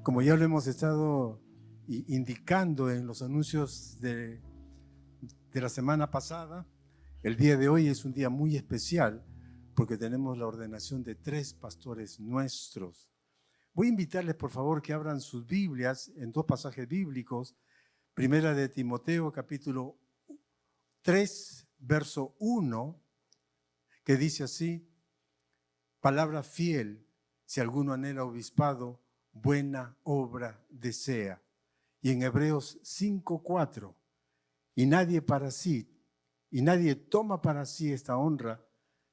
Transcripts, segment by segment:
Como ya lo hemos estado indicando en los anuncios de la semana pasada, el día de hoy es un día muy especial porque tenemos la ordenación de 3 pastores nuestros. Voy a invitarles, por favor, que abran sus Biblias en 2 pasajes bíblicos. Primera de Timoteo, capítulo 3, verso 1, que dice así: palabra fiel, si alguno anhela obispado, buena obra desea. Y en Hebreos 5:4, y nadie toma para sí esta honra,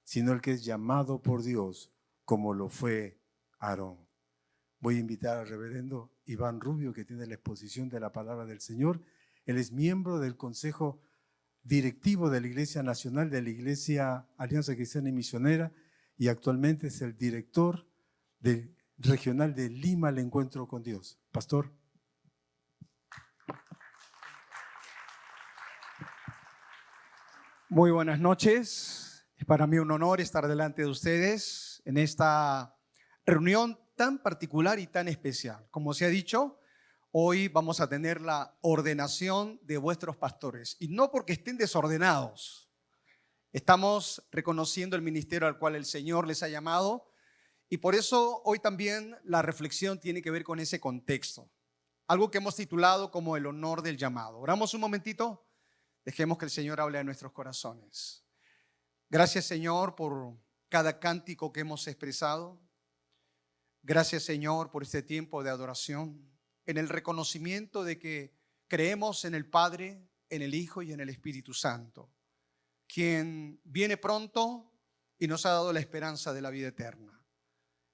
sino el que es llamado por Dios, como lo fue Aarón. Voy a invitar al reverendo Iván Rubio, que tiene la exposición de la palabra del Señor. Él es miembro del Consejo Directivo de la Iglesia Nacional de la Iglesia Alianza Cristiana y Misionera, y actualmente es el director regional de Lima, el Encuentro con Dios. Pastor. Muy buenas noches. Es para mí un honor estar delante de ustedes en esta reunión tan particular y tan especial. Como se ha dicho, hoy vamos a tener la ordenación de vuestros pastores. Y no porque estén desordenados. Estamos reconociendo el ministerio al cual el Señor les ha llamado. Y por eso hoy también la reflexión tiene que ver con ese contexto. Algo que hemos titulado como el honor del llamado. Oramos un momentito. Dejemos que el Señor hable a nuestros corazones. Gracias, Señor, por cada cántico que hemos expresado. Gracias, Señor, por este tiempo de adoración, en el reconocimiento de que creemos en el Padre, en el Hijo y en el Espíritu Santo, quien viene pronto y nos ha dado la esperanza de la vida eterna.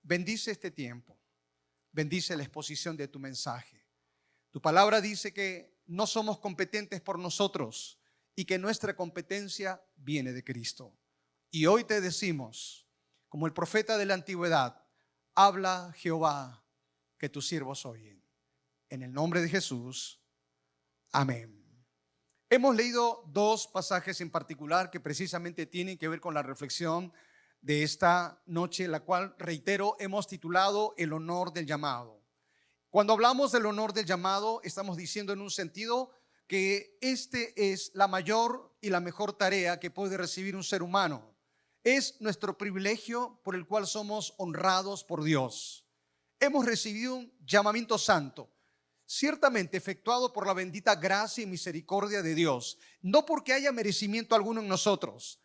Bendice este tiempo, bendice la exposición de tu mensaje. Tu palabra dice que no somos competentes por nosotros y que nuestra competencia viene de Cristo. Y hoy te decimos, como el profeta de la antigüedad, habla Jehová, que tus siervos oyen. En el nombre de Jesús, amén. Hemos leído 2 pasajes en particular que precisamente tienen que ver con la reflexión de esta noche, la cual, reitero, hemos titulado El honor del llamado. Cuando hablamos del honor del llamado, estamos diciendo en un sentido que este es la mayor y la mejor tarea que puede recibir un ser humano. Es nuestro privilegio por el cual somos honrados por Dios. Hemos recibido un llamamiento santo, ciertamente efectuado por la bendita gracia y misericordia de Dios, no porque haya merecimiento alguno en nosotros.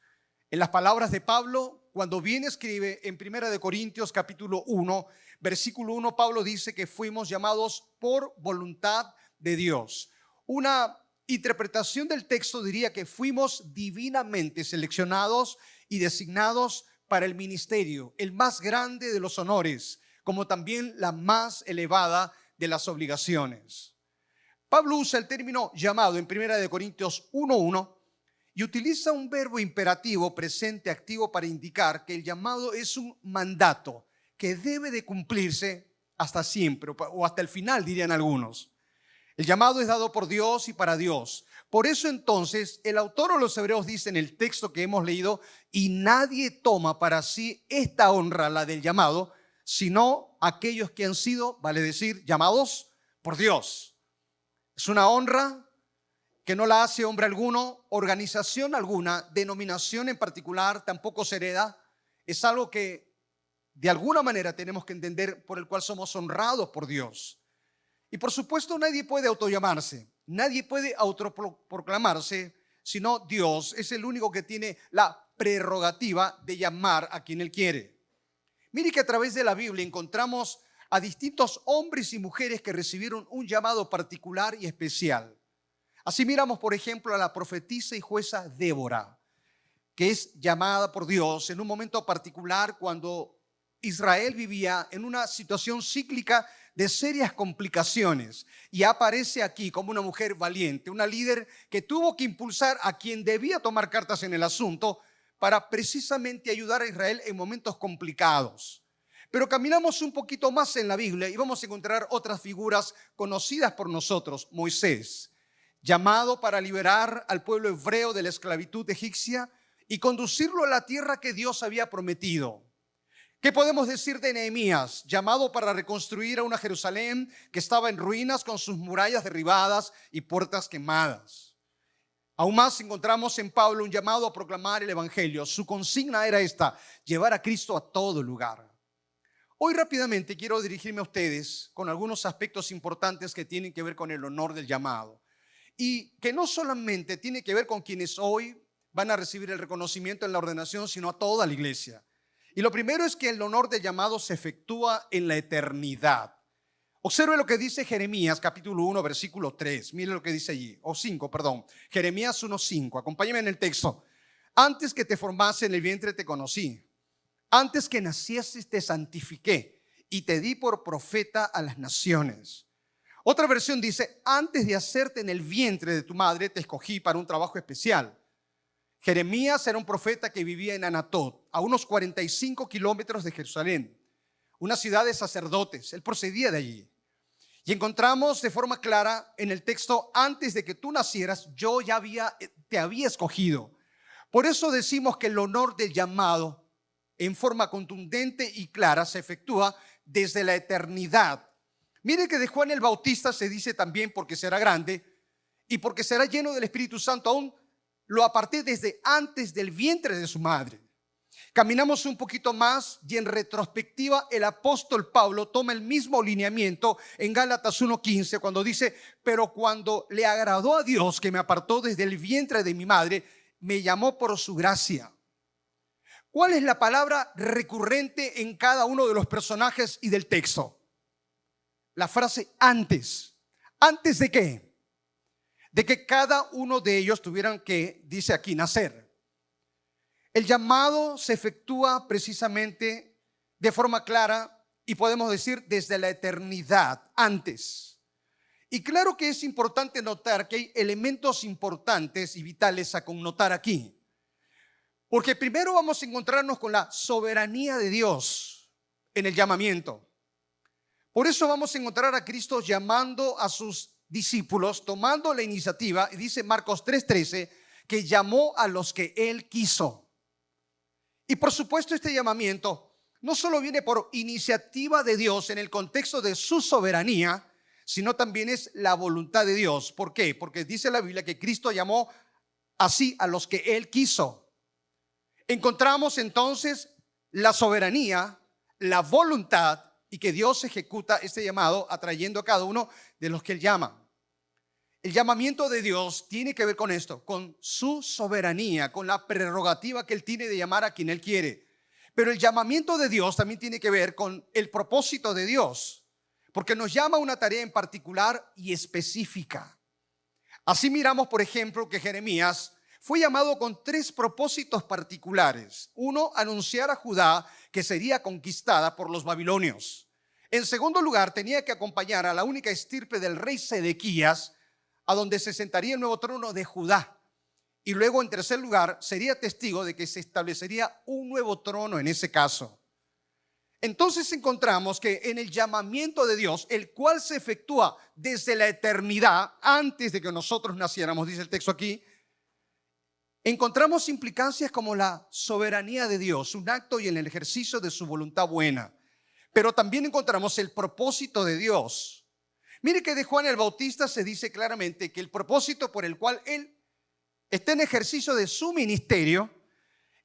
En las palabras de Pablo, cuando bien escribe en 1 Corintios capítulo 1, versículo 1, Pablo dice que fuimos llamados por voluntad de Dios. Una interpretación del texto diría que fuimos divinamente seleccionados y designados para el ministerio, el más grande de los honores, como también la más elevada de las obligaciones. Pablo usa el término llamado en 1 Corintios 1:1 y utiliza un verbo imperativo presente activo para indicar que el llamado es un mandato que debe de cumplirse hasta siempre o hasta el final, dirían algunos. El llamado es dado por Dios y para Dios. Por eso entonces el autor de los Hebreos dice en el texto que hemos leído: y nadie toma para sí esta honra, la del llamado, sino aquellos que han sido, vale decir, llamados por Dios. Es una honra que no la hace hombre alguno, organización alguna, denominación en particular tampoco se hereda. Es algo que de alguna manera tenemos que entender, por el cual somos honrados por Dios. Y por supuesto nadie puede autollamarse, nadie puede autoproclamarse, sino Dios es el único que tiene la prerrogativa de llamar a quien Él quiere. Mire que a través de la Biblia encontramos a distintos hombres y mujeres que recibieron un llamado particular y especial. Así miramos, por ejemplo, a la profetisa y jueza Débora, que es llamada por Dios en un momento particular cuando Israel vivía en una situación cíclica de serias complicaciones, y aparece aquí como una mujer valiente, una líder que tuvo que impulsar a quien debía tomar cartas en el asunto para precisamente ayudar a Israel en momentos complicados. Pero caminamos un poquito más en la Biblia y vamos a encontrar otras figuras conocidas por nosotros. Moisés, llamado para liberar al pueblo hebreo de la esclavitud egipcia y conducirlo a la tierra que Dios había prometido. ¿Qué podemos decir de Nehemías? Llamado para reconstruir a una Jerusalén que estaba en ruinas con sus murallas derribadas y puertas quemadas. Aún más encontramos en Pablo un llamado a proclamar el evangelio. Su consigna era esta: llevar a Cristo a todo lugar. Hoy rápidamente quiero dirigirme a ustedes con algunos aspectos importantes que tienen que ver con el honor del llamado. Y que no solamente tiene que ver con quienes hoy van a recibir el reconocimiento en la ordenación, sino a toda la iglesia. Y lo primero es que el honor del llamado se efectúa en la eternidad. Observe lo que dice Jeremías capítulo 1 versículo 3. Mire lo que dice allí, o 5, perdón. Jeremías 1:5. Acompáñame en el texto. Antes que te formase en el vientre te conocí. Antes que nacieses te santifiqué y te di por profeta a las naciones. Otra versión dice: antes de hacerte en el vientre de tu madre te escogí para un trabajo especial. Jeremías era un profeta que vivía en Anatot, a unos 45 kilómetros de Jerusalén, una ciudad de sacerdotes. Él procedía de allí. Y encontramos de forma clara en el texto: antes de que tú nacieras, yo ya te había escogido. Por eso decimos que el honor del llamado, en forma contundente y clara, se efectúa desde la eternidad. Mire que de Juan el Bautista se dice también: porque será grande y porque será lleno del Espíritu Santo, aún lo aparté desde antes del vientre de su madre. Caminamos un poquito más y en retrospectiva el apóstol Pablo toma el mismo lineamiento en Gálatas 1:15 cuando dice: pero cuando le agradó a Dios, que me apartó desde el vientre de mi madre, me llamó por su gracia. ¿Cuál es la palabra recurrente en cada uno de los personajes y del texto? La frase antes. ¿Antes de qué? De que cada uno de ellos tuvieran que, dice aquí, nacer. El llamado se efectúa precisamente de forma clara y podemos decir desde la eternidad, antes. Y claro que es importante notar que hay elementos importantes y vitales a connotar aquí. Porque primero vamos a encontrarnos con la soberanía de Dios en el llamamiento. Por eso vamos a encontrar a Cristo llamando a sus discípulos, tomando la iniciativa, y dice Marcos 3:13, que llamó a los que Él quiso. Y por supuesto este llamamiento no solo viene por iniciativa de Dios en el contexto de su soberanía, sino también es la voluntad de Dios. ¿Por qué? Porque dice la Biblia que Cristo llamó así a los que Él quiso. Encontramos entonces la soberanía, la voluntad, y que Dios ejecuta este llamado atrayendo a cada uno de los que Él llama. El llamamiento de Dios tiene que ver con esto, con su soberanía, con la prerrogativa que Él tiene de llamar a quien Él quiere. Pero el llamamiento de Dios también tiene que ver con el propósito de Dios, porque nos llama a una tarea en particular y específica. Así miramos, por ejemplo, que Jeremías fue llamado con 3 propósitos particulares. Uno, anunciar a Judá que sería conquistada por los babilonios. En segundo lugar, tenía que acompañar a la única estirpe del rey Sedequías, a donde se sentaría el nuevo trono de Judá. Y luego, en tercer lugar, sería testigo de que se establecería un nuevo trono en ese caso. Entonces encontramos que en el llamamiento de Dios, el cual se efectúa desde la eternidad, antes de que nosotros naciéramos, dice el texto aquí, encontramos implicancias como la soberanía de Dios, un acto y el ejercicio de su voluntad buena. Pero también encontramos el propósito de Dios. Mire que de Juan el Bautista se dice claramente que el propósito por el cual él está en ejercicio de su ministerio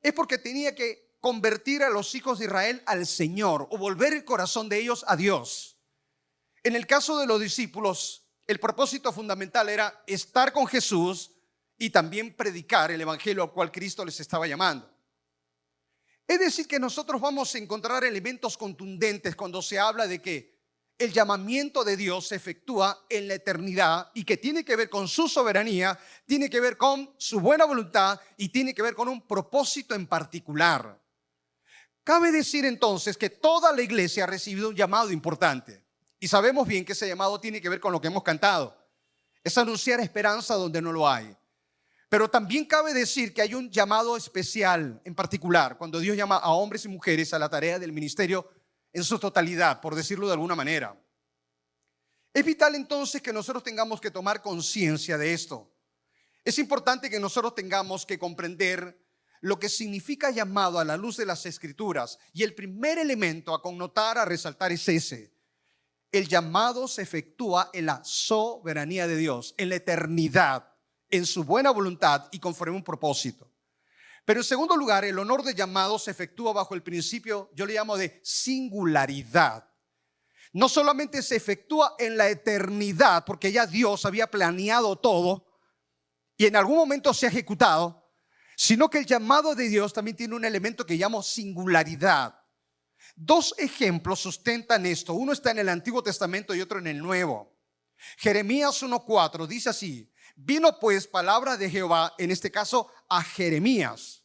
es porque tenía que convertir a los hijos de Israel al Señor o volver el corazón de ellos a Dios. En el caso de los discípulos, el propósito fundamental era estar con Jesús y también predicar el evangelio al cual Cristo les estaba llamando. Es decir, que nosotros vamos a encontrar elementos contundentes cuando se habla de que el llamamiento de Dios se efectúa en la eternidad y que tiene que ver con su soberanía, tiene que ver con su buena voluntad y tiene que ver con un propósito en particular. Cabe decir entonces que toda la iglesia ha recibido un llamado importante y sabemos bien que ese llamado tiene que ver con lo que hemos cantado. Es anunciar esperanza donde no lo hay. Pero también cabe decir que hay un llamado especial en particular cuando Dios llama a hombres y mujeres a la tarea del ministerio en su totalidad, por decirlo de alguna manera. Es vital entonces que nosotros tengamos que tomar conciencia de esto. Es importante que nosotros tengamos que comprender lo que significa llamado a la luz de las Escrituras. Y el primer elemento a connotar, a resaltar es ese. El llamado se efectúa en la soberanía de Dios, en la eternidad, en su buena voluntad y conforme a un propósito. Pero en segundo lugar, el honor de llamado se efectúa bajo el principio, yo le llamo de singularidad. No solamente se efectúa en la eternidad, porque ya Dios había planeado todo y en algún momento se ha ejecutado, sino que el llamado de Dios también tiene un elemento que llamo singularidad. Dos ejemplos sustentan esto. Uno está en el Antiguo Testamento y otro en el Nuevo. Jeremías 1:4 dice así: vino pues palabra de Jehová, en este caso a Jeremías,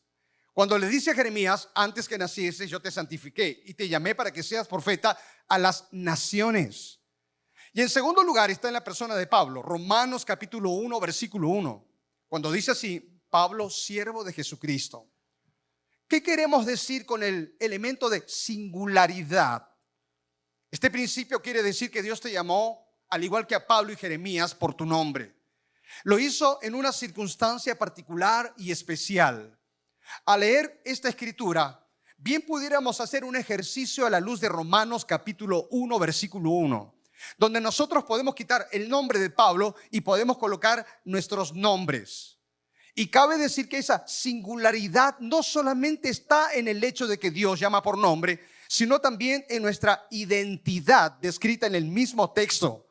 cuando le dice a Jeremías: antes que nacieses yo te santifiqué y te llamé para que seas profeta a las naciones. Y en segundo lugar está en la persona de Pablo, Romanos capítulo 1 versículo 1, cuando dice así: Pablo, siervo de Jesucristo. ¿Qué queremos decir con el elemento de singularidad? Este principio quiere decir que Dios te llamó, al igual que a Pablo y Jeremías, por tu nombre. Lo hizo en una circunstancia particular y especial. Al leer esta escritura, bien pudiéramos hacer un ejercicio a la luz de Romanos capítulo 1 versículo 1, donde nosotros podemos quitar el nombre de Pablo y podemos colocar nuestros nombres. Y cabe decir que esa singularidad no solamente está en el hecho de que Dios llama por nombre, sino también en nuestra identidad descrita en el mismo texto.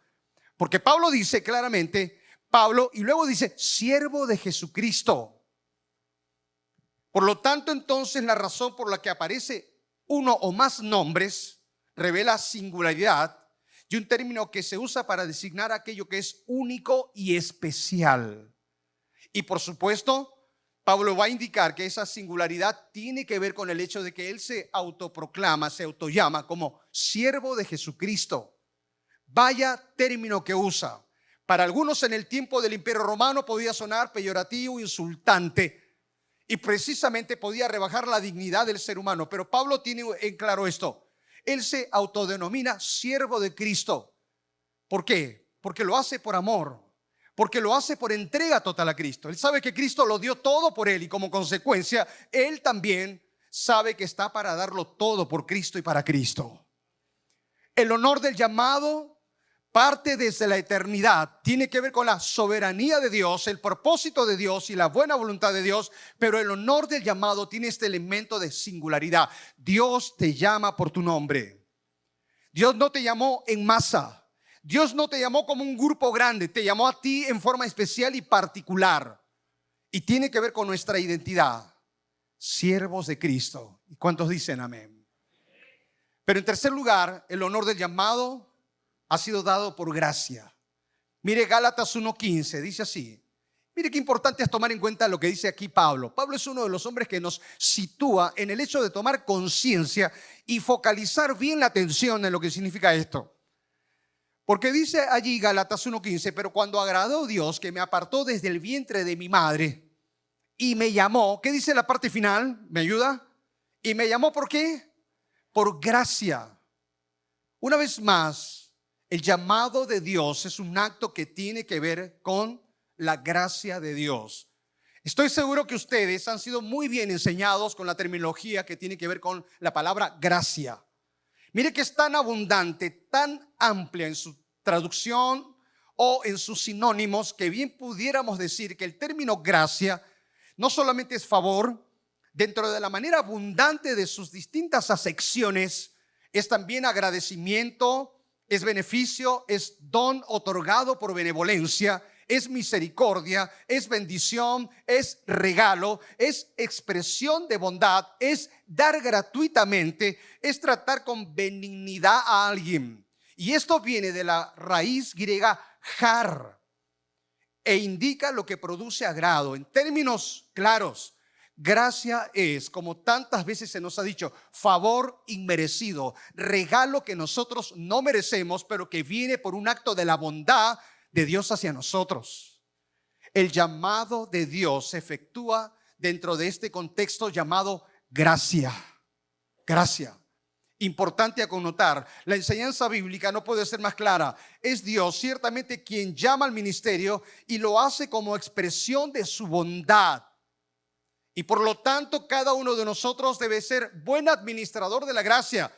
Porque Pablo dice claramente Pablo y luego dice siervo de Jesucristo. Por lo tanto, entonces, la razón por la que aparece uno o más nombres revela singularidad y un término que se usa para designar aquello que es único y especial. Y por supuesto, Pablo va a indicar que esa singularidad tiene que ver con el hecho de que él se autoproclama, se autollama como siervo de Jesucristo. Vaya término que usa. Para algunos en el tiempo del Imperio Romano podía sonar peyorativo, insultante, y precisamente podía rebajar la dignidad del ser humano. Pero Pablo tiene en claro esto. Él se autodenomina siervo de Cristo. ¿Por qué? Porque lo hace por amor. Porque lo hace por entrega total a Cristo. Él sabe que Cristo lo dio todo por él y como consecuencia, él también sabe que está para darlo todo por Cristo y para Cristo. El honor del llamado parte desde la eternidad. Tiene que ver con la soberanía de Dios, el propósito de Dios y la buena voluntad de Dios. Pero el honor del llamado tiene este elemento de singularidad. Dios te llama por tu nombre. Dios no te llamó en masa. Dios no te llamó como un grupo grande, te llamó a ti en forma especial y particular. Y tiene que ver con nuestra identidad, siervos de Cristo. ¿Y cuántos dicen amén? Pero en tercer lugar, el honor del llamado ha sido dado por gracia. Mire Gálatas 1:15, dice así. Mire qué importante es tomar en cuenta lo que dice aquí Pablo. Pablo es uno de los hombres que nos sitúa en el hecho de tomar conciencia y focalizar bien la atención en lo que significa esto. Porque dice allí Gálatas 1:15, pero cuando agradó Dios que me apartó desde el vientre de mi madre y me llamó, ¿qué dice la parte final? ¿Me ayuda? Y me llamó ¿por qué? Por gracia. Una vez más, el llamado de Dios es un acto que tiene que ver con la gracia de Dios. Estoy seguro que ustedes han sido muy bien enseñados con la terminología que tiene que ver con la palabra gracia. Mire que es tan abundante, tan amplia en su traducción o en sus sinónimos que bien pudiéramos decir que el término gracia no solamente es favor, dentro de la manera abundante de sus distintas acepciones, es también agradecimiento, es beneficio, es don otorgado por benevolencia, es misericordia, es bendición, es regalo, es expresión de bondad, es dar gratuitamente, es tratar con benignidad a alguien. Y esto viene de la raíz griega char e indica lo que produce agrado. En términos claros, gracia es, como tantas veces se nos ha dicho, favor inmerecido, regalo que nosotros no merecemos, pero que viene por un acto de la bondad de Dios hacia nosotros. El llamado de Dios se efectúa dentro de este contexto llamado gracia. Gracia. Importante a connotar, la enseñanza bíblica no puede ser más clara. Es Dios ciertamente quien llama al ministerio y lo hace como expresión de su bondad. Y por lo tanto, cada uno de nosotros debe ser buen administrador de la gracia.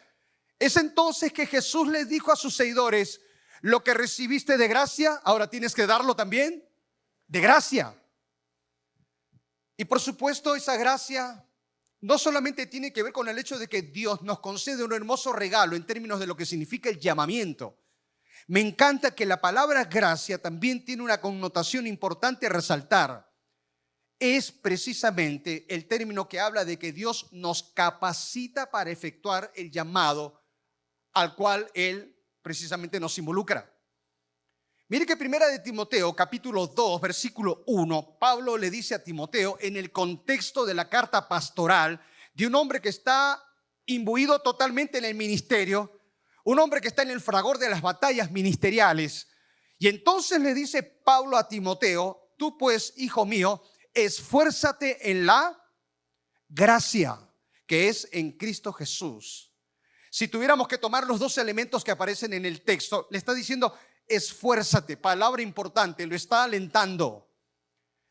Es entonces que Jesús les dijo a sus seguidores: lo que recibiste de gracia, ahora tienes que darlo también de gracia. Y por supuesto, esa gracia no solamente tiene que ver con el hecho de que Dios nos concede un hermoso regalo en términos de lo que significa el llamamiento. Me encanta que la palabra gracia también tiene una connotación importante a resaltar. Es precisamente el término que habla de que Dios nos capacita para efectuar el llamado al cual Él precisamente nos involucra. Mire que primera de Timoteo, capítulo 2, versículo 1, Pablo le dice a Timoteo en el contexto de la carta pastoral de un hombre que está imbuido totalmente en el ministerio, un hombre que está en el fragor de las batallas ministeriales. Y entonces le dice Pablo a Timoteo: tú pues, hijo mío, esfuérzate en la gracia que es en Cristo Jesús. Si tuviéramos que tomar los dos elementos que aparecen en el texto, le está diciendo: esfuérzate, palabra importante, lo está alentando.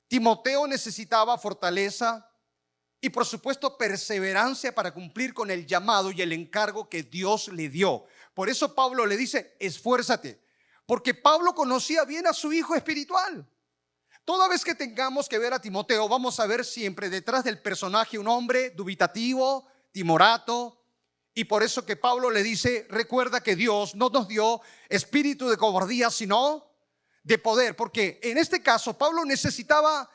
Timoteo necesitaba fortaleza y por supuesto perseverancia para cumplir con el llamado y el encargo que Dios le dio. Por eso Pablo le dice: esfuérzate, porque Pablo conocía bien a su hijo espiritual. Toda vez que tengamos que ver a Timoteo, vamos a ver siempre detrás del personaje un hombre dubitativo, timorato. Y por eso que Pablo le dice: recuerda que Dios no nos dio espíritu de cobardía, sino de poder. Porque en este caso Pablo necesitaba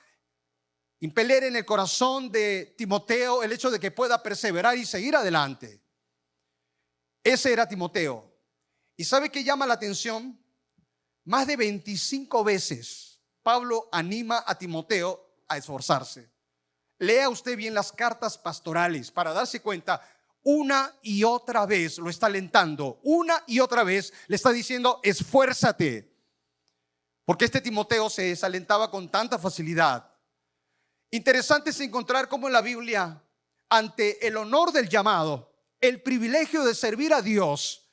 impeler en el corazón de Timoteo el hecho de que pueda perseverar y seguir adelante. Ese era Timoteo. ¿Y sabe qué llama la atención? Más de 25 veces Pablo anima a Timoteo a esforzarse. Lea usted bien las cartas pastorales para darse cuenta. Una y otra vez lo está alentando, una y otra vez le está diciendo: esfuérzate. Porque este Timoteo se desalentaba con tanta facilidad. Interesante es encontrar cómo en la Biblia, ante el honor del llamado, el privilegio de servir a Dios,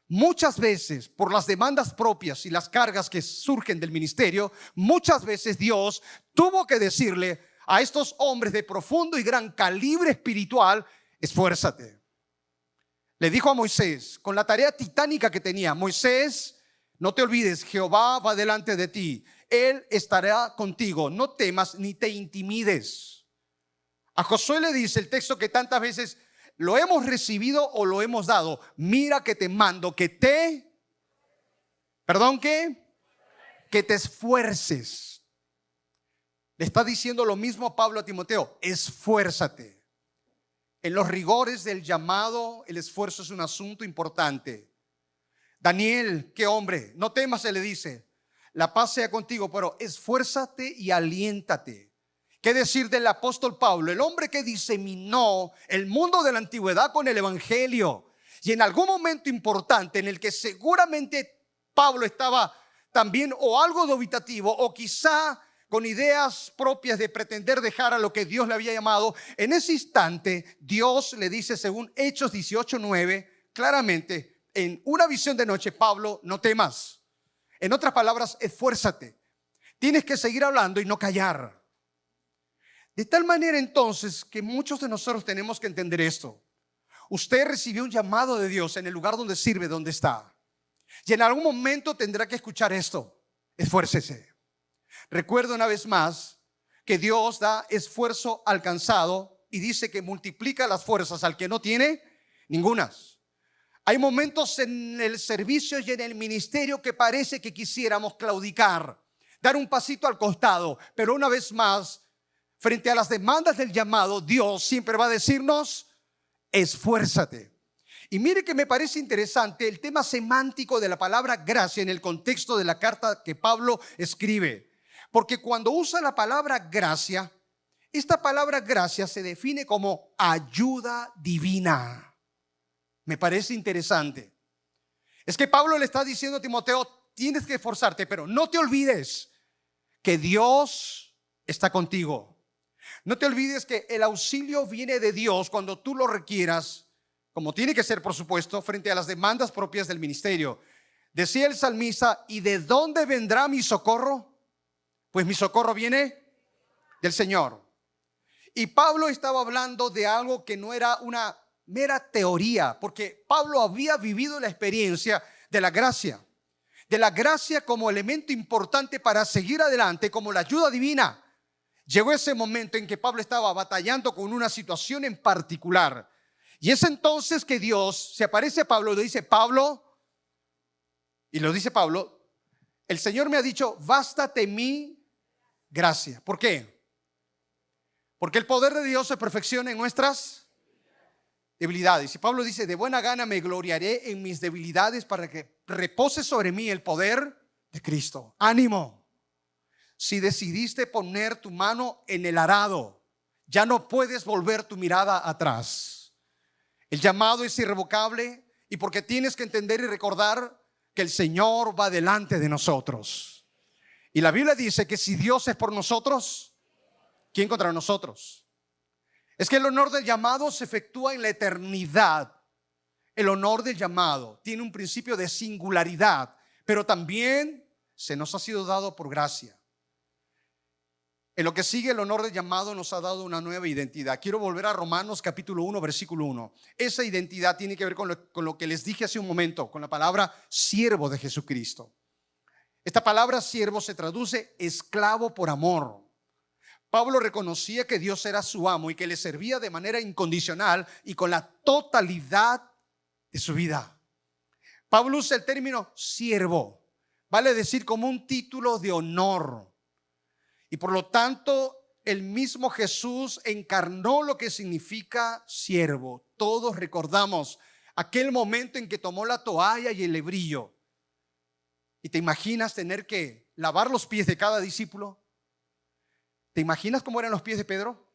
muchas veces por las demandas propias y las cargas que surgen del ministerio, muchas veces Dios tuvo que decirle a estos hombres de profundo y gran calibre espiritual: esfuérzate. Le dijo a Moisés, con la tarea titánica que tenía: Moisés, no te olvides, Jehová va delante de ti, Él estará contigo, no temas ni te intimides. A Josué le dice el texto que tantas veces lo hemos recibido o lo hemos dado: mira que te mando que te esfuerces. Le está diciendo lo mismo Pablo a Timoteo: esfuérzate. En los rigores del llamado, el esfuerzo es un asunto importante. Daniel, qué hombre, no temas, se le dice, la paz sea contigo, pero esfuérzate y aliéntate. ¿Qué decir del apóstol Pablo? El hombre que diseminó el mundo de la antigüedad con el evangelio. Y en algún momento importante en el que seguramente Pablo estaba también o algo dubitativo o quizá con ideas propias de pretender dejar a lo que Dios le había llamado, en ese instante Dios le dice, según Hechos 18:9, claramente, en una visión de noche: Pablo, no temas. En otras palabras, esfuérzate. Tienes que seguir hablando y no callar. De tal manera entonces que muchos de nosotros tenemos que entender esto. Usted recibió un llamado de Dios en el lugar donde sirve, donde está. Y en algún momento tendrá que escuchar esto: esfuércese. Recuerda una vez más que Dios da esfuerzo alcanzado y dice que multiplica las fuerzas al que no tiene ningunas. Hay momentos en el servicio y en el ministerio que parece que quisiéramos claudicar, dar un pasito al costado, pero una vez más, frente a las demandas del llamado, Dios siempre va a decirnos: esfuérzate. Y mire que me parece interesante el tema semántico de la palabra gracia en el contexto de la carta que Pablo escribe. Porque cuando usa la palabra gracia, esta palabra gracia se define como ayuda divina. Me parece interesante. Es que Pablo le está diciendo a Timoteo: tienes que esforzarte, pero no te olvides que Dios está contigo. No te olvides que el auxilio viene de Dios cuando tú lo requieras, como tiene que ser, por supuesto, frente a las demandas propias del ministerio. Decía el salmista: ¿y de dónde vendrá mi socorro? Pues mi socorro viene del Señor. Y Pablo estaba hablando de algo que no era una mera teoría, porque Pablo había vivido la experiencia de la gracia. De la gracia como elemento importante para seguir adelante, como la ayuda divina. Llegó ese momento en que Pablo estaba batallando con una situación en particular. Y es entonces que Dios se aparece a Pablo y le dice: Pablo, y lo dice Pablo, el Señor me ha dicho, bástate mi gracia. ¿Por qué? Porque el poder de Dios se perfecciona en nuestras debilidades. Y Pablo dice: de buena gana me gloriaré en mis debilidades para que repose sobre mí el poder de Cristo. Ánimo. Si decidiste poner tu mano en el arado, ya no puedes volver tu mirada atrás. El llamado es irrevocable, y porque tienes que entender y recordar que el Señor va delante de nosotros. Y la Biblia dice que si Dios es por nosotros, ¿quién contra nosotros? Es que el honor del llamado se efectúa en la eternidad. El honor del llamado tiene un principio de singularidad, pero también se nos ha sido dado por gracia. En lo que sigue, el honor del llamado nos ha dado una nueva identidad. Quiero volver a Romanos capítulo 1, versículo 1. Esa identidad tiene que ver con lo que les dije hace un momento, con la palabra siervo de Jesucristo. Esta palabra siervo se traduce esclavo por amor. Pablo reconocía que Dios era su amo y que le servía de manera incondicional y con la totalidad de su vida. Pablo usa el término siervo, vale decir como un título de honor. Y por lo tanto, el mismo Jesús encarnó lo que significa siervo. Todos recordamos aquel momento en que tomó la toalla y el lebrillo. ¿Y te imaginas tener que lavar los pies de cada discípulo? ¿Te imaginas cómo eran los pies de Pedro?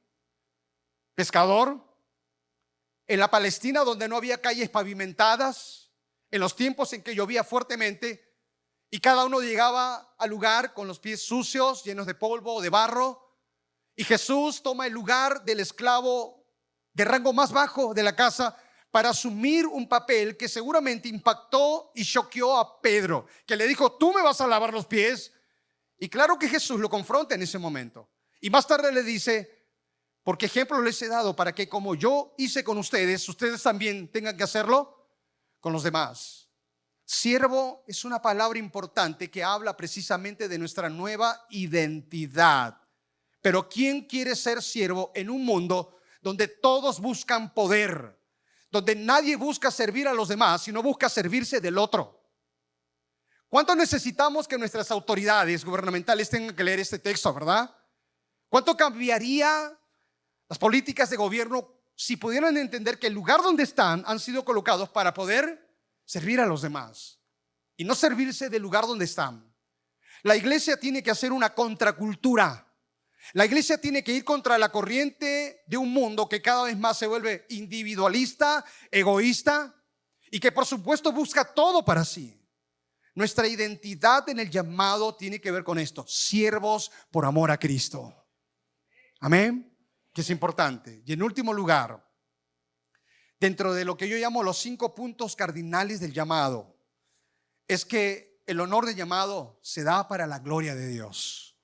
Pescador, en la Palestina donde no había calles pavimentadas, en los tiempos en que llovía fuertemente, y cada uno llegaba al lugar con los pies sucios, llenos de polvo o de barro. Y Jesús toma el lugar del esclavo de rango más bajo de la casa para asumir un papel que seguramente impactó y choqueó a Pedro, que le dijo: tú me vas a lavar los pies. Y claro que Jesús lo confronta en ese momento. Y más tarde le dice: porque ejemplo les he dado para que como yo hice con ustedes, ustedes también tengan que hacerlo con los demás. Siervo es una palabra importante que habla precisamente de nuestra nueva identidad. Pero ¿quién quiere ser siervo en un mundo donde todos buscan poder, donde nadie busca servir a los demás, sino busca servirse del otro? ¿Cuánto necesitamos que nuestras autoridades gubernamentales tengan que leer este texto, verdad? ¿Cuánto cambiaría las políticas de gobierno si pudieran entender que el lugar donde están han sido colocados para poder servir a los demás y no servirse del lugar donde están? La iglesia tiene que hacer una contracultura. La iglesia tiene que ir contra la corriente de un mundo que cada vez más se vuelve individualista, egoísta y que por supuesto busca todo para sí. Nuestra identidad en el llamado tiene que ver con esto: siervos por amor a Cristo. Amén. Que es importante. Y en último lugar, dentro de lo que yo llamo los 5 puntos cardinales del llamado, es que el honor del llamado se da para la gloria de Dios.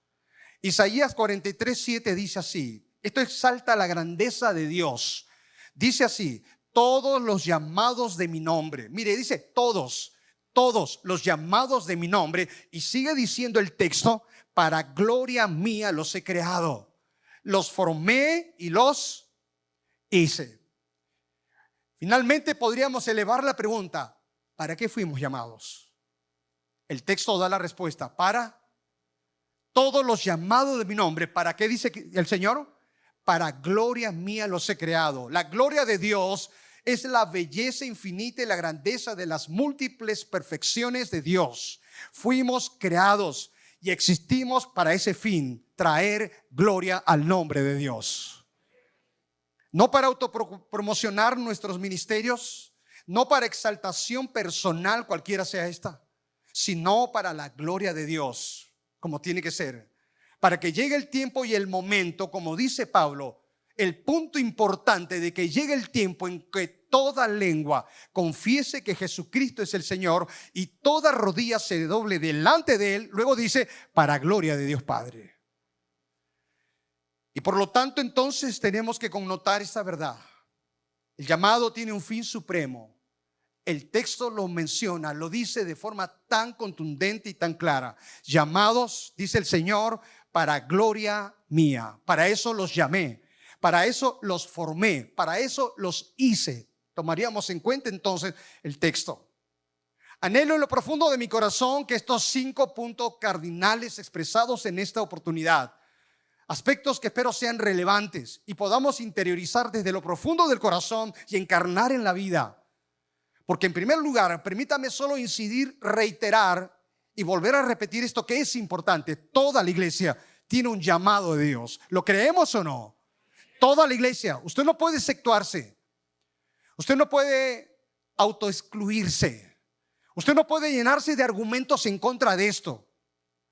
Isaías 43:7 dice así. Esto exalta la grandeza de Dios. Dice así: todos los llamados de mi nombre. Mire, dice todos los llamados de mi nombre. Y sigue diciendo el texto: para gloria mía los he creado. Los formé y los hice. Finalmente podríamos elevar la pregunta: ¿para qué fuimos llamados? El texto da la respuesta: para todos los llamados de mi nombre. ¿Para qué dice el Señor? Para gloria mía los he creado. La gloria de Dios es la belleza infinita y la grandeza de las múltiples perfecciones de Dios. Fuimos creados y existimos para ese fin: traer gloria al nombre de Dios. No para autopromocionar nuestros ministerios, no para exaltación personal, cualquiera sea esta, sino para la gloria de Dios, como tiene que ser. Para que llegue el tiempo y el momento, como dice Pablo, el punto importante de que llegue el tiempo en que toda lengua confiese que Jesucristo es el Señor y toda rodilla se doble delante de Él. Luego dice: para gloria de Dios Padre. Y por lo tanto, entonces tenemos que connotar esta verdad. El llamado tiene un fin supremo. El texto lo menciona, lo dice de forma tan contundente y tan clara. Llamados, dice el Señor, para gloria mía. Para eso los llamé, para eso los formé, para eso los hice. Tomaríamos en cuenta entonces el texto. Anhelo en lo profundo de mi corazón que estos 5 puntos cardinales expresados en esta oportunidad, aspectos que espero sean relevantes y podamos interiorizar desde lo profundo del corazón y encarnar en la vida. Porque en primer lugar, permítame solo incidir, reiterar y volver a repetir esto que es importante. Toda la iglesia tiene un llamado de Dios. ¿Lo creemos o no? Toda la iglesia. Usted no puede exceptuarse. Usted no puede autoexcluirse. Usted no puede llenarse de argumentos en contra de esto.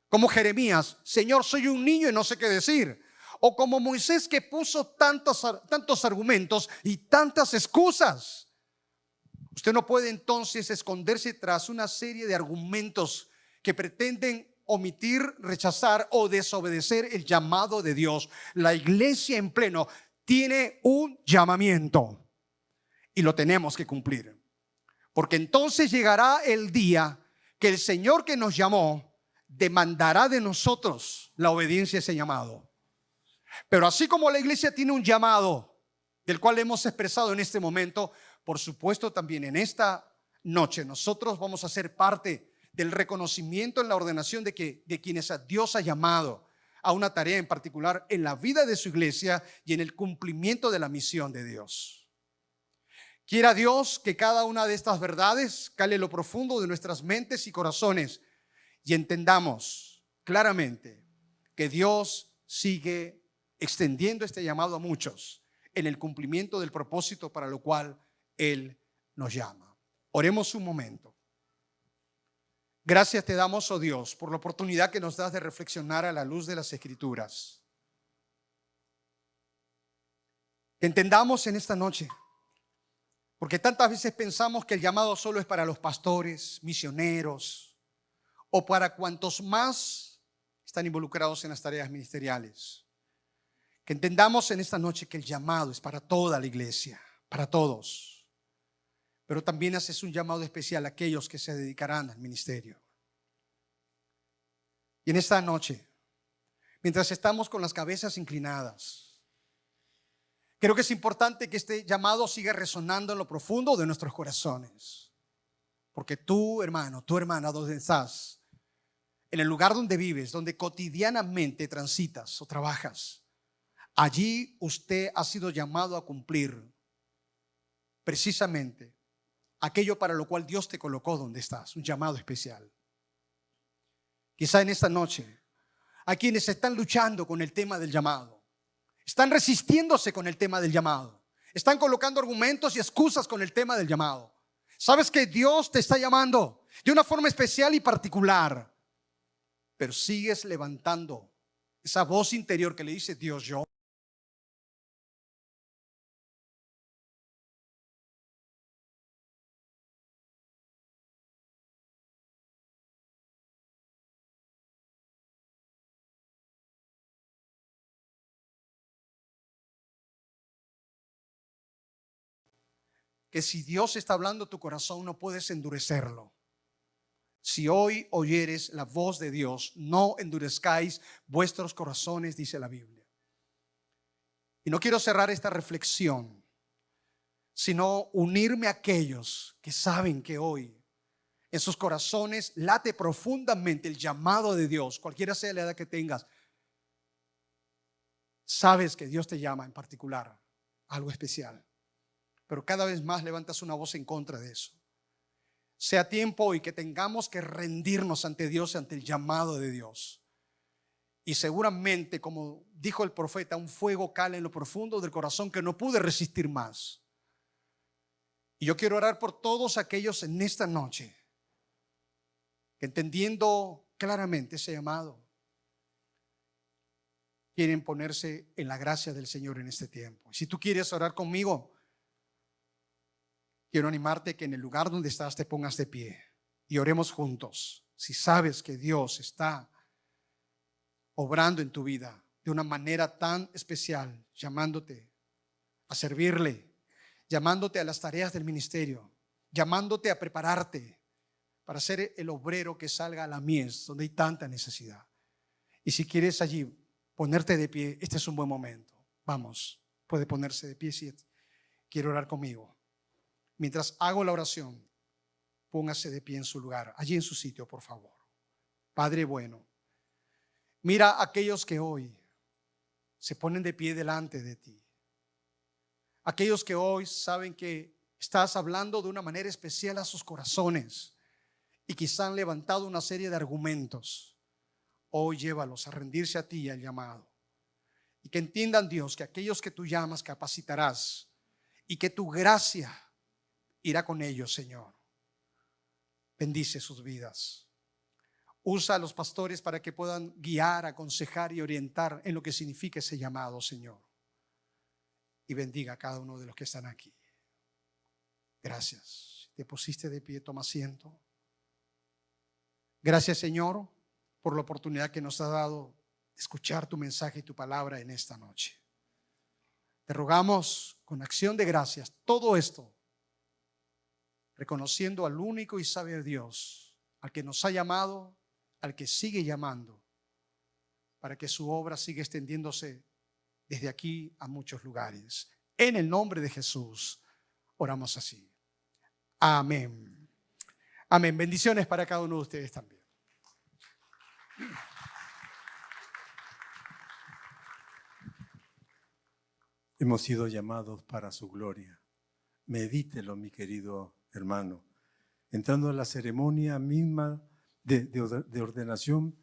Como Jeremías, Señor, soy un niño y no sé qué decir. O como Moisés, que puso tantos argumentos y tantas excusas. Usted no puede entonces esconderse tras una serie de argumentos que pretenden omitir, rechazar o desobedecer el llamado de Dios. La iglesia en pleno tiene un llamamiento y lo tenemos que cumplir. Porque entonces llegará el día que el Señor que nos llamó demandará de nosotros la obediencia a ese llamado. Pero así como la iglesia tiene un llamado del cual hemos expresado en este momento, por supuesto también en esta noche nosotros vamos a ser parte del reconocimiento en la ordenación de quienes a Dios ha llamado a una tarea en particular en la vida de su iglesia y en el cumplimiento de la misión de Dios. Quiera Dios que cada una de estas verdades cale en lo profundo de nuestras mentes y corazones y entendamos claramente que Dios sigue extendiendo este llamado a muchos en el cumplimiento del propósito para lo cual Él nos llama. Oremos un momento. Gracias te damos, oh Dios, por la oportunidad que nos das de reflexionar a la luz de las Escrituras. Que entendamos en esta noche, porque tantas veces pensamos que el llamado solo es para los pastores, misioneros o para cuantos más están involucrados en las tareas ministeriales. Que entendamos en esta noche que el llamado es para toda la iglesia, para todos. Pero también haces un llamado especial a aquellos que se dedicarán al ministerio. Y en esta noche, mientras estamos con las cabezas inclinadas, creo que es importante que este llamado siga resonando en lo profundo de nuestros corazones. Porque tú, hermano, tu hermana, donde estás, en el lugar donde vives, donde cotidianamente transitas o trabajas, allí usted ha sido llamado a cumplir precisamente aquello para lo cual Dios te colocó donde estás, un llamado especial. Quizá en esta noche hay quienes están luchando con el tema del llamado, están resistiéndose con el tema del llamado, están colocando argumentos y excusas con el tema del llamado. Sabes que Dios te está llamando de una forma especial y particular, pero sigues levantando esa voz interior que le dice: Dios, yo. Que si Dios está hablando a tu corazón, no puedes endurecerlo. Si hoy oyeres la voz de Dios, no endurezcáis vuestros corazones, dice la Biblia. Y no quiero cerrar esta reflexión, sino unirme a aquellos que saben que hoy en sus corazones late profundamente el llamado de Dios, cualquiera sea la edad que tengas. Sabes que Dios te llama en particular a algo especial, pero cada vez más levantas una voz en contra de eso. Sea tiempo hoy que tengamos que rendirnos ante Dios, ante el llamado de Dios. Y seguramente, como dijo el profeta, un fuego cala en lo profundo del corazón que no pude resistir más. Y yo quiero orar por todos aquellos en esta noche que, entendiendo claramente ese llamado, quieren ponerse en la gracia del Señor en este tiempo. Y si tú quieres orar conmigo, quiero animarte que en el lugar donde estás te pongas de pie y oremos juntos. Si sabes que Dios está obrando en tu vida de de una manera tan especial, llamándote a servirle, llamándote a las tareas del ministerio, llamándote a prepararte para ser el obrero que salga a la mies, donde hay tanta necesidad. Y si quieres allí ponerte de pie, este es un buen momento. Vamos, puede ponerse de pie si quiere orar conmigo. Mientras hago la oración, póngase de pie en su lugar, allí en su sitio, por favor. Padre bueno, mira a aquellos que hoy se ponen de pie delante de ti. Aquellos que hoy saben que estás hablando de una manera especial a sus corazones y quizá han levantado una serie de argumentos. Hoy llévalos a rendirse a ti y al llamado. Y que entiendan, Dios, que aquellos que tú llamas capacitarás y que tu gracia irá con ellos, Señor. Bendice sus vidas. Usa a los pastores para que puedan guiar, aconsejar y orientar en lo que significa ese llamado, Señor. Y bendiga a cada uno de los que están aquí. Gracias. Te pusiste de pie, toma asiento. Gracias, Señor, por la oportunidad que nos ha dado de escuchar tu mensaje y tu palabra en esta noche. Te rogamos con acción de gracias todo esto, reconociendo al único y sabio Dios, al que nos ha llamado, al que sigue llamando, para que su obra siga extendiéndose desde aquí a muchos lugares. En el nombre de Jesús, oramos así. Amén. Amén. Bendiciones para cada uno de ustedes también. Hemos sido llamados para su gloria. Medítelo, mi querido hermano. Entrando a la ceremonia misma de ordenación,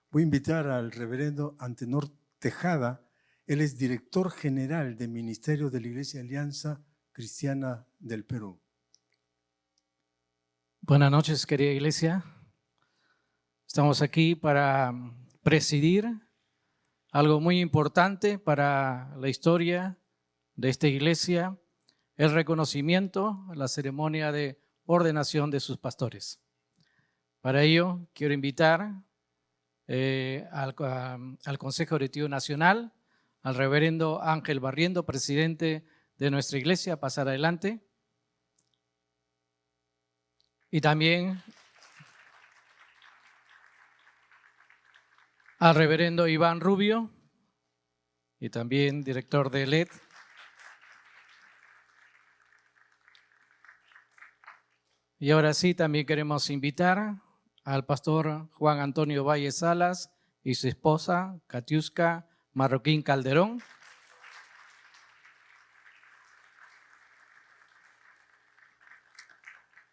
voy a invitar al reverendo Antenor Tejada. Él es director general del Ministerio de la Iglesia Alianza Cristiana del Perú. Buenas noches, querida iglesia. Estamos aquí para presidir algo muy importante para la historia de esta iglesia, el reconocimiento, la ceremonia de ordenación de sus pastores. Para ello, quiero invitar al Consejo Directivo Nacional, al reverendo Ángel Barriendo, presidente de nuestra iglesia, a pasar adelante. Y también al reverendo Iván Rubio, y también director de LED. Y ahora sí, también queremos invitar al pastor Juan Antonio Valle Salas y su esposa, Katiuska Marroquín Calderón.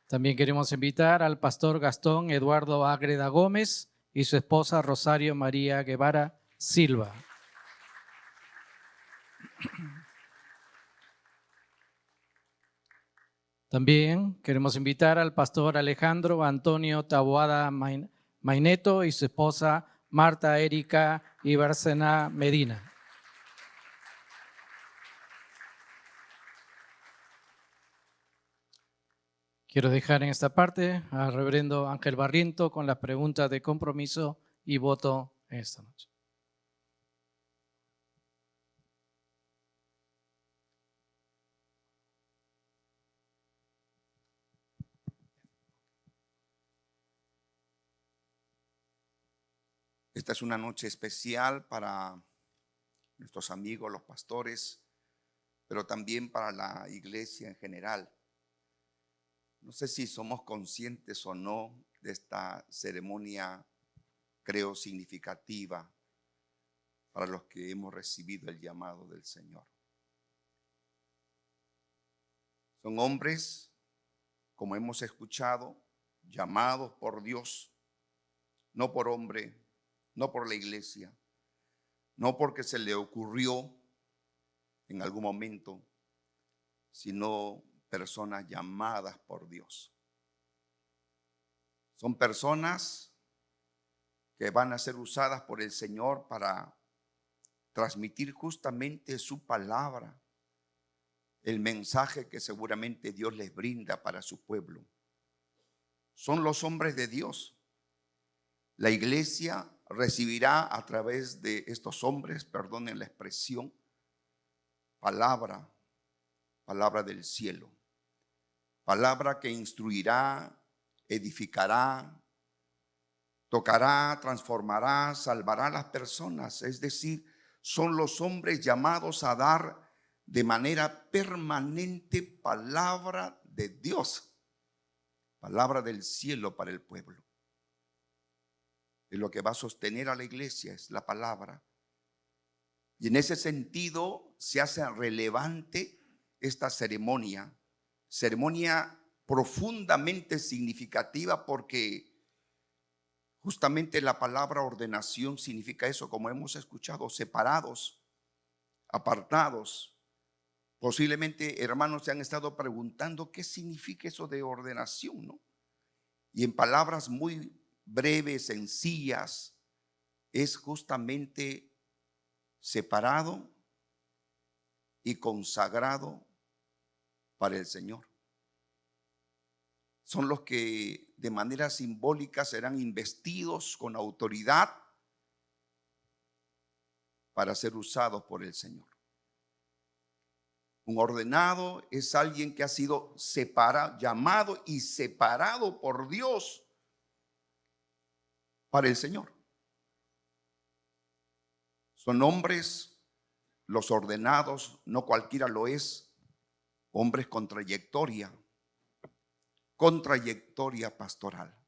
También queremos invitar al pastor Gastón Eduardo Ágreda Gómez y su esposa Rosario María Guevara Silva. También queremos invitar al pastor Alejandro Antonio Taboada Maineto y su esposa Marta Erika Ibarcena Medina. Quiero dejar en esta parte al reverendo Ángel Barriento con las preguntas de compromiso y voto en esta noche. Esta es una noche especial para nuestros amigos, los pastores, pero también para la iglesia en general. No sé si somos conscientes o no de esta ceremonia, creo, significativa para los que hemos recibido el llamado del Señor. Son hombres, como hemos escuchado, llamados por Dios, no por hombre, no por la iglesia, no porque se le ocurrió en algún momento, sino personas llamadas por Dios. Son personas que van a ser usadas por el Señor para transmitir justamente su palabra, el mensaje que seguramente Dios les brinda para su pueblo. Son los hombres de Dios. La iglesia recibirá a través de estos hombres, perdonen la expresión, palabra del cielo, palabra que instruirá, edificará, tocará, transformará, salvará a las personas. Es decir, son los hombres llamados a dar de manera permanente palabra de Dios, palabra del cielo para el pueblo. Y lo que va a sostener a la iglesia es la palabra. Y en ese sentido se hace relevante esta ceremonia profundamente significativa, porque justamente la palabra ordenación significa eso, como hemos escuchado, separados, apartados. Posiblemente, hermanos, se han estado preguntando qué significa eso de ordenación, ¿no? Y en palabras muy breves, sencillas, es justamente separado y consagrado para el Señor. Son los que de manera simbólica serán investidos con autoridad para ser usados por el Señor. Un ordenado es alguien que ha sido separado, llamado y separado por Dios para el Señor. Son hombres, los ordenados, no cualquiera lo es, hombres con trayectoria pastoral.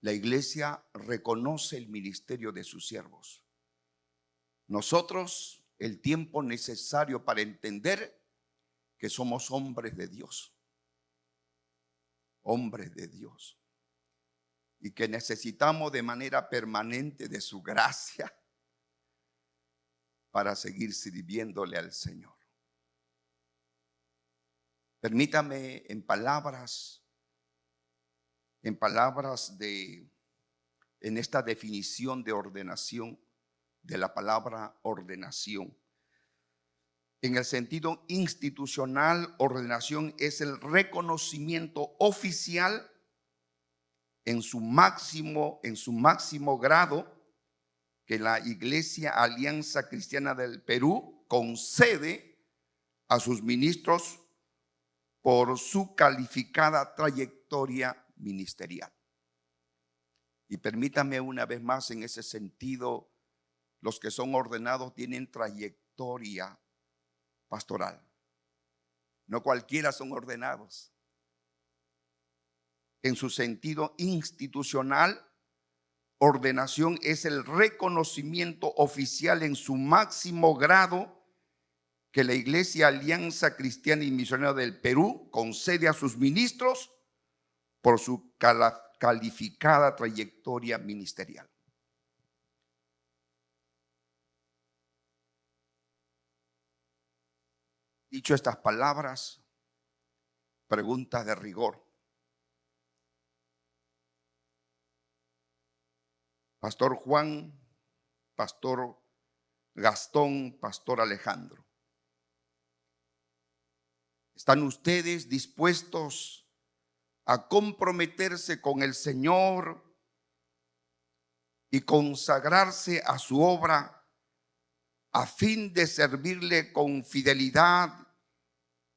La iglesia reconoce el ministerio de sus siervos. Nosotros, el tiempo necesario para entender que somos hombres de Dios, y que necesitamos de manera permanente de su gracia para seguir sirviéndole al Señor. Permítame en palabras en esta definición de ordenación, de la palabra ordenación. En el sentido institucional, ordenación es el reconocimiento oficial en su máximo grado que la Iglesia Alianza Cristiana del Perú concede a sus ministros por su calificada trayectoria ministerial. Y permítame una vez más, en ese sentido, los que son ordenados tienen trayectoria pastoral. No cualquiera son ordenados. En su sentido institucional, ordenación es el reconocimiento oficial en su máximo grado que la Iglesia Alianza Cristiana y Misionera del Perú concede a sus ministros por su calificada trayectoria ministerial. Dicho estas palabras, preguntas de rigor. Pastor Juan, Pastor Gastón, Pastor Alejandro, ¿están ustedes dispuestos a comprometerse con el Señor y consagrarse a su obra a fin de servirle con fidelidad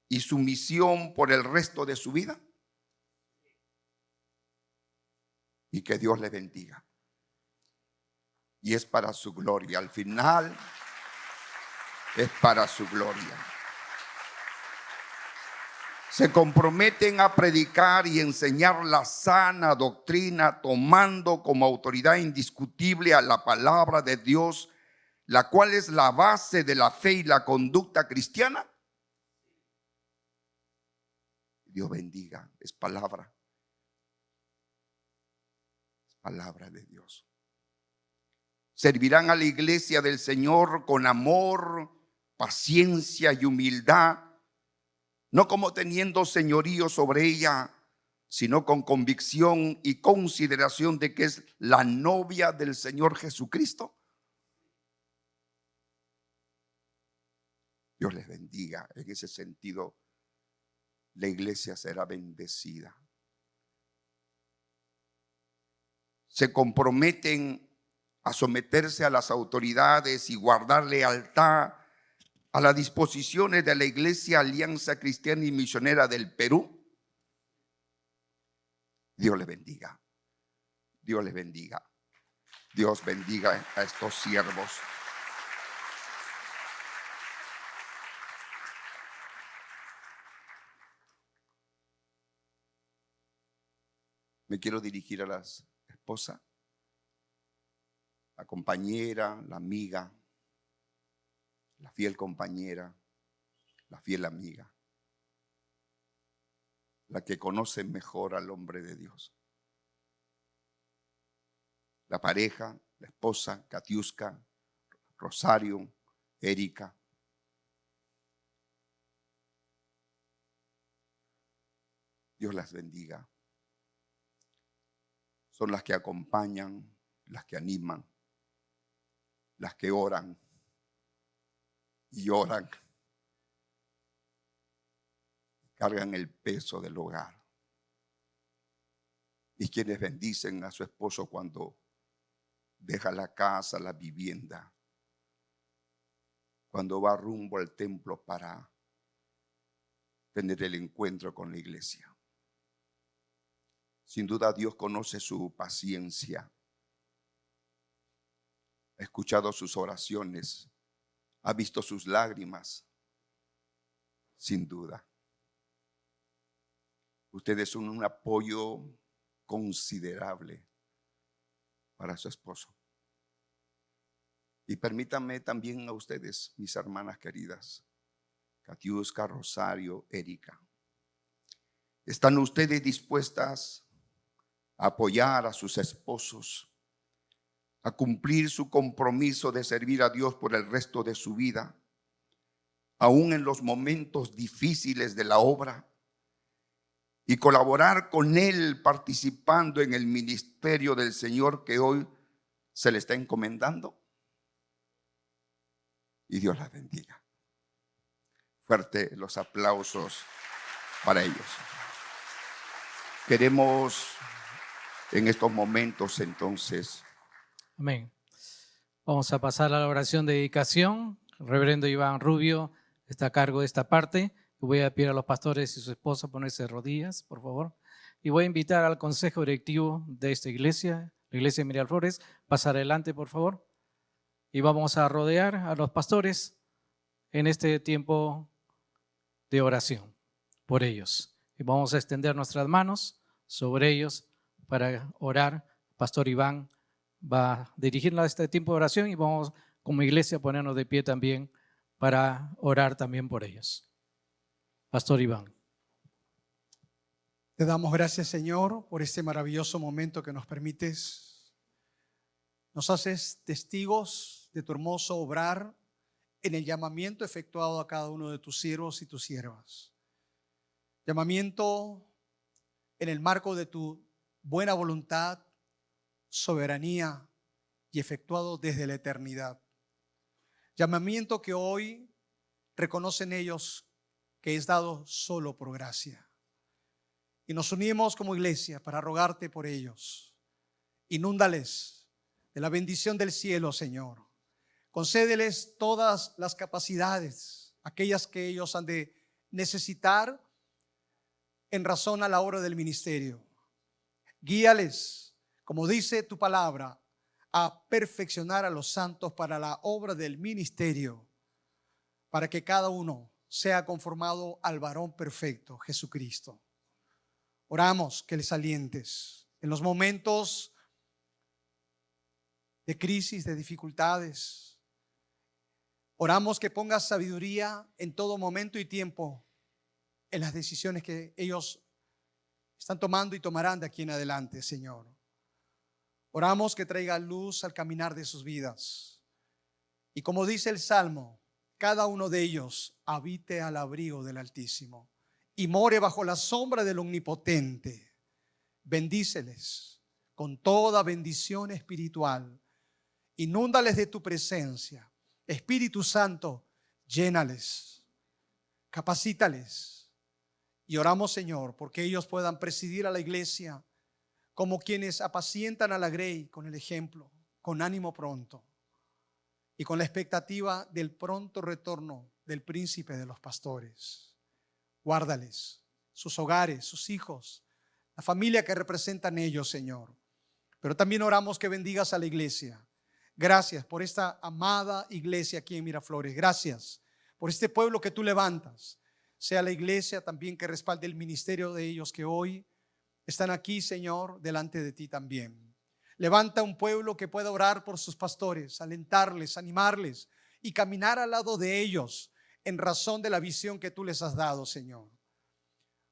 y sumisión por el resto de su vida? Y que Dios les bendiga. Y es para su gloria. Al final es para su gloria. Se comprometen a predicar y enseñar la sana doctrina, tomando como autoridad indiscutible a la palabra de Dios, la cual es la base de la fe y la conducta cristiana. Dios bendiga. Es palabra de Dios. Servirán a la iglesia del Señor con amor, paciencia y humildad, no como teniendo señorío sobre ella, sino con convicción y consideración de que es la novia del Señor Jesucristo. Dios les bendiga. En ese sentido, la iglesia será bendecida. Se comprometen a someterse a las autoridades y guardar lealtad a las disposiciones de la Iglesia Alianza Cristiana y Misionera del Perú, Dios les bendiga. Dios les bendiga. Dios bendiga a estos siervos. Me quiero dirigir a las esposas, la compañera, la amiga, la fiel compañera, la fiel amiga, la que conoce mejor al hombre de Dios. La pareja, la esposa, Katiuska, Rosario, Erika. Dios las bendiga. Son las que acompañan, las que animan, las que oran y lloran, cargan el peso del hogar. Y quienes bendicen a su esposo cuando deja la casa, la vivienda, cuando va rumbo al templo para tener el encuentro con la iglesia. Sin duda Dios conoce su paciencia, ha escuchado sus oraciones, ha visto sus lágrimas, sin duda. Ustedes son un apoyo considerable para su esposo. Y permítanme también a ustedes, mis hermanas queridas, Katiuska, Rosario, Erika. ¿Están ustedes dispuestas a apoyar a sus esposos, a cumplir su compromiso de servir a Dios por el resto de su vida, aún en los momentos difíciles de la obra, y colaborar con Él participando en el ministerio del Señor que hoy se le está encomendando? Y Dios las bendiga. Fuerte los aplausos para ellos. Queremos en estos momentos entonces. Amén. Vamos a pasar a la oración de dedicación. El reverendo Iván Rubio está a cargo de esta parte. Voy a pedir a los pastores y su esposa a ponerse de rodillas, por favor. Y voy a invitar al consejo directivo de esta iglesia, la iglesia de Miraflores, pasar adelante, por favor. Y vamos a rodear a los pastores en este tiempo de oración por ellos. Y vamos a extender nuestras manos sobre ellos para orar. Pastor Iván va a dirigirnos a este tiempo de oración y vamos como iglesia a ponernos de pie también para orar también por ellos. Pastor Iván. Te damos gracias, Señor, por este maravilloso momento que nos permites. Nos haces testigos de tu hermoso obrar en el llamamiento efectuado a cada uno de tus siervos y tus siervas. Llamamiento en el marco de tu buena voluntad, soberanía y efectuado desde la eternidad. Llamamiento que hoy reconocen ellos que es dado solo por gracia. Y nos unimos como iglesia para rogarte por ellos. Inúndales de la bendición del cielo, Señor. Concédeles todas las capacidades, aquellas que ellos han de necesitar en razón a la obra del ministerio. Guíales, como dice tu palabra, a perfeccionar a los santos para la obra del ministerio, para que cada uno sea conformado al varón perfecto, Jesucristo. Oramos que les alientes en los momentos de crisis, de dificultades. Oramos que pongas sabiduría en todo momento y tiempo en las decisiones que ellos están tomando y tomarán de aquí en adelante, Señor. Oramos que traiga luz al caminar de sus vidas. Y como dice el Salmo, cada uno de ellos habite al abrigo del Altísimo y more bajo la sombra del Omnipotente. Bendíceles con toda bendición espiritual. Inúndales de tu presencia. Espíritu Santo, llénales, capacítales. Y oramos, Señor, porque ellos puedan presidir a la iglesia como quienes apacientan a la grey con el ejemplo. con ánimo pronto y con la expectativa del pronto retorno del príncipe de los pastores. Guárdales, sus hogares, sus hijos, la familia que representan ellos, Señor. Pero también oramos que bendigas a la iglesia. Gracias por esta amada iglesia aquí en Miraflores. Gracias por este pueblo que tú levantas. Sea la iglesia también que respalde el ministerio de ellos que hoy están aquí, Señor, delante de ti también. Levanta un pueblo que pueda orar por sus pastores, alentarles, animarles y caminar al lado de ellos en razón de la visión que tú les has dado, Señor.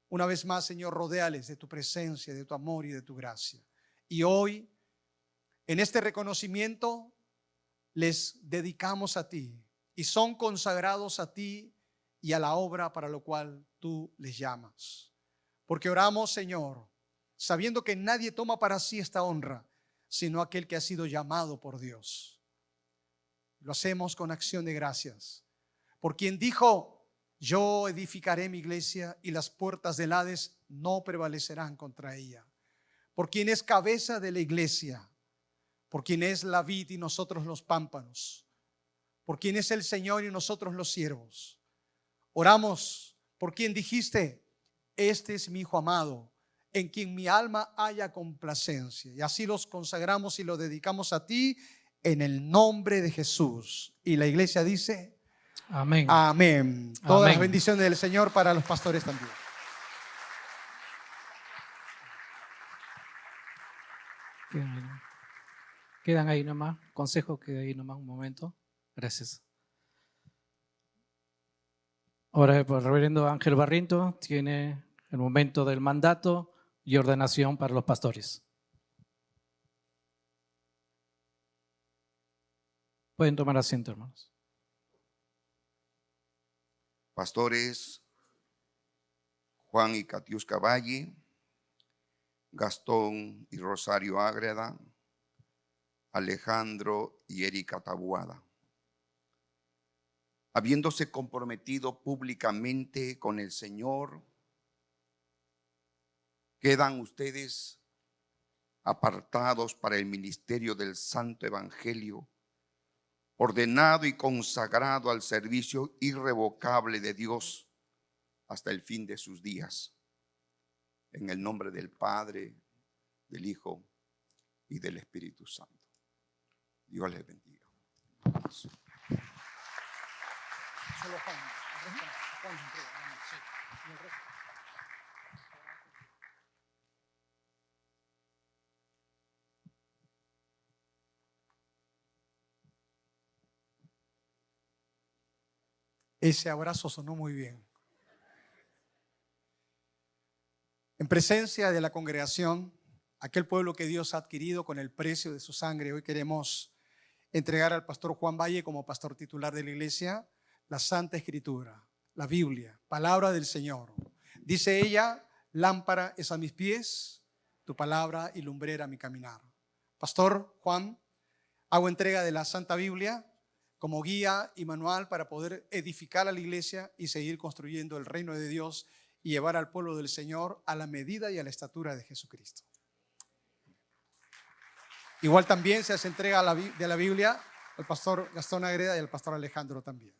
Una vez más, Señor, rodéales de tu presencia, de tu amor y de tu gracia. Y hoy, en este reconocimiento, les dedicamos a ti y son consagrados a ti y a la obra para lo cual tú les llamas. Porque oramos, Señor, sabiendo que nadie toma para sí esta honra, sino aquel que ha sido llamado por Dios. Lo hacemos con acción de gracias. Por quien dijo: yo edificaré mi iglesia y las puertas del Hades no prevalecerán contra ella. Por quien es cabeza de la iglesia, por quien es la vid y nosotros los pámpanos, por quien es el Señor y nosotros los siervos. Oramos por quien dijiste: este es mi hijo amado, en quien mi alma haya complacencia. Y así los consagramos y los dedicamos a ti en el nombre de Jesús. Y la iglesia dice: Amén. amén. Todas Amén. las bendiciones del Señor para los pastores también. Quedan ahí nomás. Consejo, queda ahí nomás un momento. Gracias. Ahora el reverendo Ángel Barriento tiene el momento del mandato y ordenación para los pastores. Pueden tomar asiento, hermanos. Pastores Juan y Catiusca Valle, Gastón y Rosario Ágreda, Alejandro y Erika Tabuada. Habiéndose comprometido públicamente con el Señor, quedan ustedes apartados para el ministerio del Santo Evangelio, ordenado y consagrado al servicio irrevocable de Dios hasta el fin de sus días. En el nombre del Padre, del Hijo y del Espíritu Santo. Dios les bendiga. Solo Juan. Ese abrazo sonó muy bien. En presencia de la congregación, aquel pueblo que Dios ha adquirido con el precio de su sangre, hoy queremos entregar al pastor Juan Valle como pastor titular de la iglesia la Santa Escritura, la Biblia, palabra del Señor. Dice ella: lámpara es a mis pies, tu palabra y lumbrera a mi caminar. Pastor Juan, hago entrega de la Santa Biblia como guía y manual para poder edificar a la iglesia y seguir construyendo el reino de Dios y llevar al pueblo del Señor a la medida y a la estatura de Jesucristo. Igual también se hace entrega de la Biblia al pastor Gastón Ágreda y al pastor Alejandro también.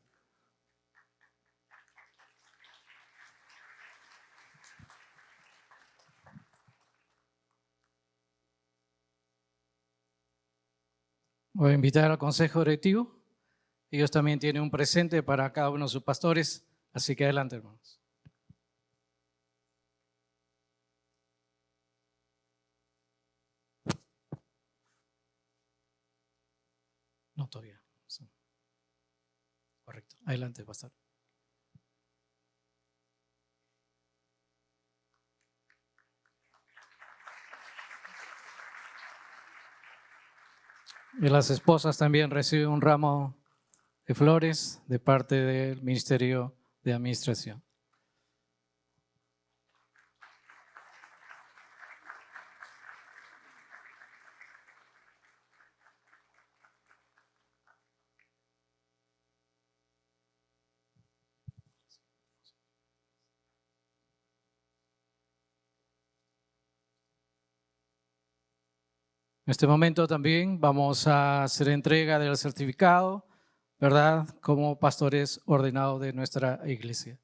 Voy a invitar al consejo directivo. Ellos también tienen un presente para cada uno de sus pastores. Así que adelante, hermanos. No, todavía. Sí. Correcto. Adelante, pastor. Y las esposas también reciben un ramo de flores de parte del Ministerio de Administración. En este momento también vamos a hacer entrega del certificado, ¿verdad?, como pastores ordenados de nuestra iglesia.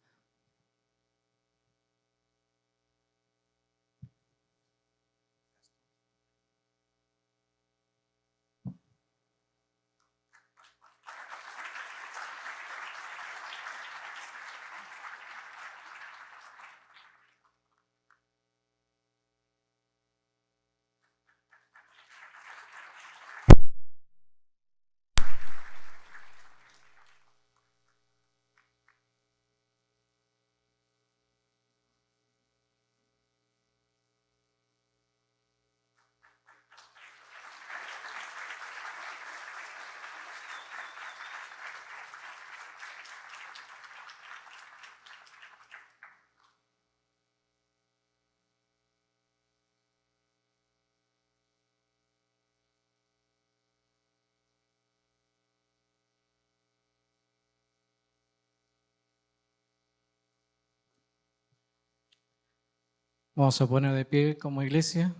Vamos a poner de pie como iglesia.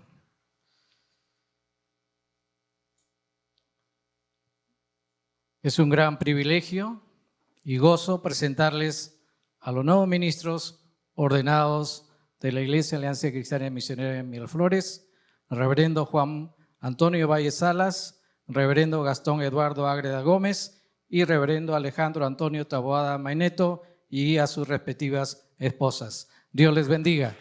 Es un gran privilegio y gozo presentarles a los nuevos ministros ordenados de la Iglesia Alianza Cristiana Misionera de Miraflores, reverendo Juan Antonio Valle Salas, reverendo Gastón Eduardo Ágreda Gómez y reverendo Alejandro Antonio Taboada Maineto y a sus respectivas esposas. Dios les bendiga.